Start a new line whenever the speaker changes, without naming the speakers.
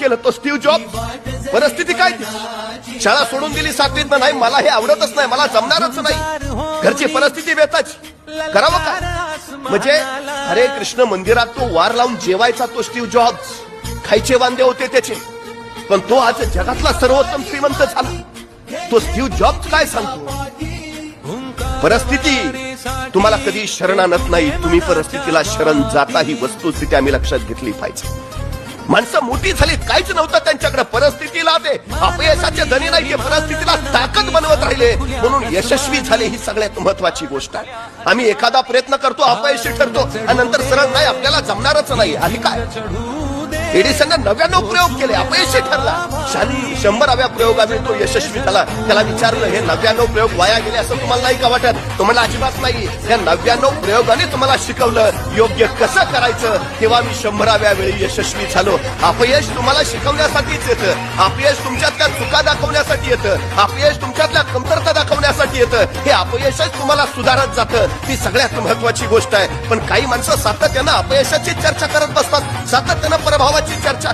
केलं तो Steve job. परिस्थिती काय ती? शाळा सोडून दिली 7वीत. नाही मला हे आवडतच नाही, मला जमणारच नाही. घरची परिस्थिती बेताची, करावं काय? म्हणजे हरे कृष्ण मंदिरात तो वार लावून जेवायचा तो स्टीव्ह जॉब्स. खायचे वांदे होते त्याचे, पण तो आज जगातला सर्वोत्तम श्रीमंत झाला. तो स्टीव्ह जॉब्स काय सांगतो? परिस्थिती तुम्हाला कधी शरण आणत नाही, तुम्ही परिस्थितीला शरण जाता. ही वस्तुस्थिती आम्ही लक्षात घेतली पाहिजे. माणसं मोठी झाली, काहीच नव्हतं त्यांच्याकडे. परिस्थितीला ते अपयशाचे धनी नाही, ते परिस्थितीला ताकद बनवत राहिले म्हणून यशस्वी झाले. ही सगळ्यात महत्वाची गोष्ट आहे. आम्ही एखादा प्रयत्न करतो, अपयशी ठरतो आणि नंतर सरळ नाही आपल्याला जमणारच नाही. आणि काय एडिसनने 99 प्रयोग केले, अपयशी ठरला. 100व्या प्रयोगाने तो यशस्वी झाला. त्याला विचारलं हे 99 प्रयोग वाया गेले असं तुम्हाला नाही का वाटत? तुम्हाला अजिबात नाही. या 99 प्रयोगाने तुम्हाला शिकवलं योग्य कसं करायचं. तेव्हा मी 100व्या वेळी यशस्वी झालो. अपयश तुम्हाला शिकवण्यासाठीच येतं. अपयश तुमच्यातल्या चुका दाखवण्यासाठी येतं. अपयश तुमच्यातल्या कमतरता दाखवण्यासाठी येतं. हे अपयशच तुम्हाला सुधारत जातं. ती सगळ्यात महत्वाची गोष्ट आहे. पण काही माणसं सातत्यानं अपयशाची चर्चा करत बसतात, सातत्यानं प्रभावाची चर्चा.